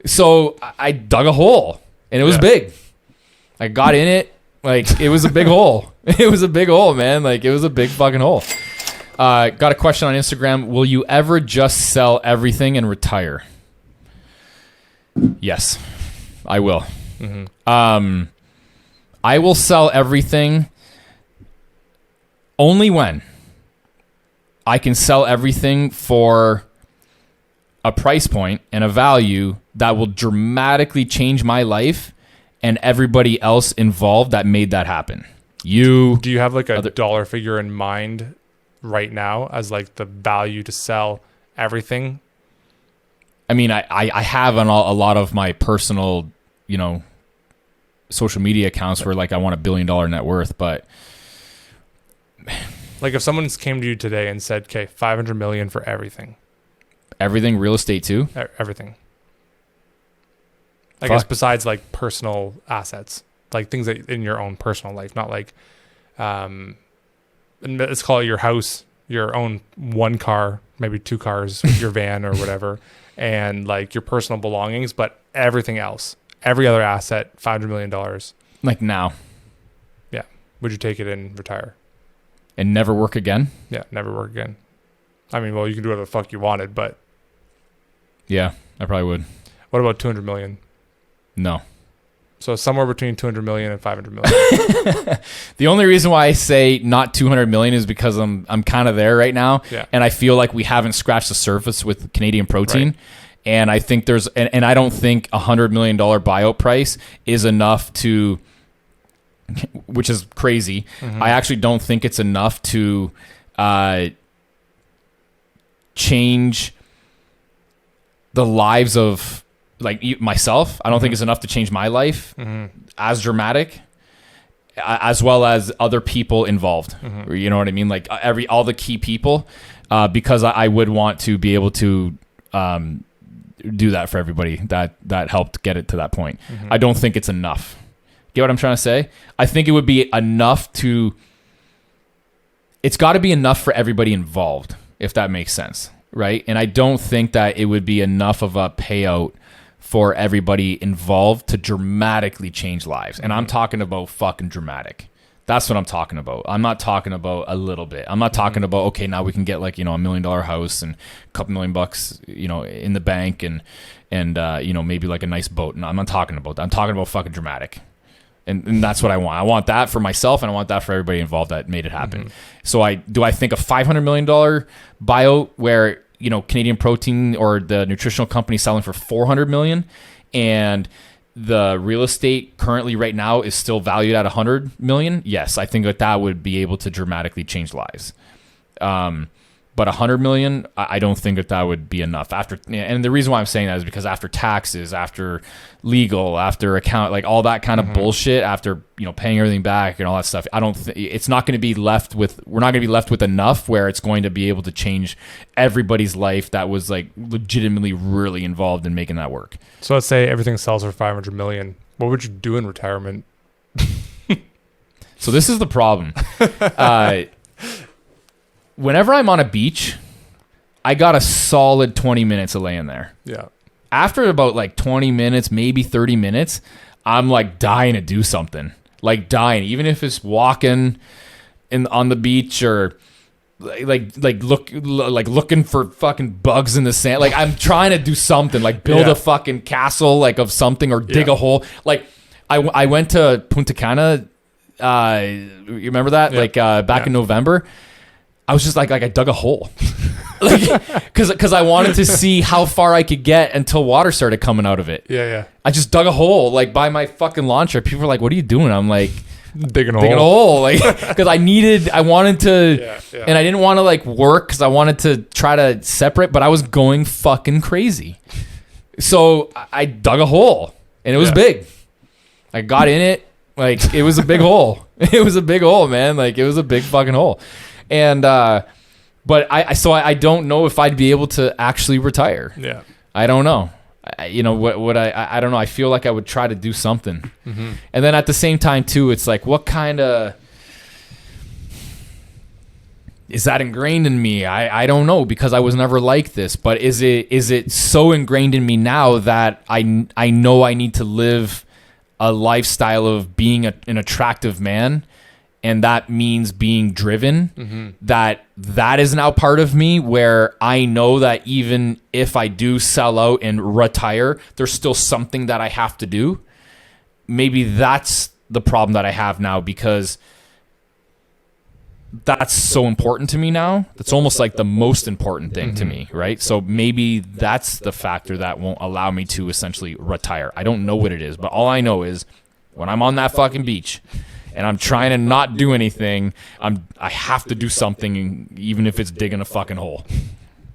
So I dug a hole, and it was big. I got in it. Like, it was a big hole. It was a big hole, man. Like, it was a big fucking hole. Got a question on Instagram. Will you ever just sell everything and retire? Yes, I will. Mm-hmm. I will sell everything only when I can sell everything for a price point and a value that will dramatically change my life and everybody else involved that made that happen. Do you have like a dollar figure in mind right now as like the value to sell everything? I mean, I have on a lot of my personal, social media accounts where like I want $1 billion net worth, but like if someone came to you today and said, okay, 500 million for everything. Everything, real estate too? Everything. I guess besides like personal assets, like things that in your own personal life, not like, let's call it your house, your own one car, maybe 2 cars, your van or whatever, and like your personal belongings, but everything else, every other asset, $500 million. Like now. Yeah. Would you take it and retire? And never work again? Yeah, never work again. I mean, well, you can do whatever the fuck you wanted, but. Yeah, I probably would. What about 200 million? No. So somewhere between 200 million and 500 million. The only reason why I say not 200 million is because I'm kind of there right now. Yeah. And I feel like we haven't scratched the surface with Canadian protein. Right. And I think and I don't think $100 million buyout price is enough to, which is crazy. Mm-hmm. I actually don't think it's enough to change the lives of like myself. I don't think it's enough to change my life as dramatic, as well as other people involved. You know what I mean? Like all the key people, because I would want to be able to do that for everybody that helped get it to that point. I don't think it's enough. Get what I'm trying to say? I think it would be enough it's got to be enough for everybody involved, if that makes sense. Right. And I don't think that it would be enough of a payout for everybody involved to dramatically change lives. And I'm talking about fucking dramatic. That's what I'm talking about. I'm not talking about a little bit. I'm not talking about, okay, now we can get like, $1 million house and a couple $1 million, in the bank and maybe like a nice boat. No, I'm not talking about that. I'm talking about fucking dramatic. And that's what I want. I want that for myself, and I want that for everybody involved that made it happen. So I think a $500 million buyout where, Canadian Protein or the nutritional company selling for $400 million, and the real estate currently right now is still valued at $100 million. Yes, I think that would be able to dramatically change lives. But $100 million, I don't think that would be enough. And the reason why I'm saying that is because after taxes, after legal, after account, like all that kind of bullshit, after paying everything back and all that stuff, I don't think it's not going to be left with. We're not going to be left with enough where it's going to be able to change everybody's life that was like legitimately really involved in making that work. So let's say everything sells for $500 million. What would you do in retirement? So this is the problem. Whenever I'm on a beach, I got a solid 20 minutes of laying there. Yeah. After about like 20 minutes, maybe 30 minutes, I'm like dying to do something. Like dying, even if it's walking on the beach or looking for fucking bugs in the sand. Like I'm trying to do something, like build a fucking castle like of something or dig a hole. Like I went to Punta Cana. You remember that? Yeah. Like back in November. I was just like I dug a hole, because I wanted to see how far I could get until water started coming out of it. Yeah. I just dug a hole like by my fucking lawn chair. People were like, "What are you doing?" I'm like, digging a hole, like because I wanted to, and I didn't want to like work because I wanted to try to separate, but I was going fucking crazy. So I dug a hole, and it was big. I got in it, like it was a big hole. It was a big hole, man. Like it was a big fucking hole. And, but I don't know if I'd be able to actually retire. Yeah. I don't know. I don't know. I feel like I would try to do something. And then at the same time too, it's like, what kind of Is that ingrained in me? I don't know, because I was never like this. But is it so ingrained in me now that I know I need to live a lifestyle of being an attractive man, and that means being driven, that is now part of me, where I know that even if I do sell out and retire, there's still something that I have to do. Maybe that's the problem that I have now, because that's so important to me now. That's almost like the most important thing to me, right? So maybe that's the factor that won't allow me to essentially retire. I don't know what it is, but all I know is when I'm on that fucking beach and I'm trying to not do anything, I have to do something, even if it's digging a fucking hole.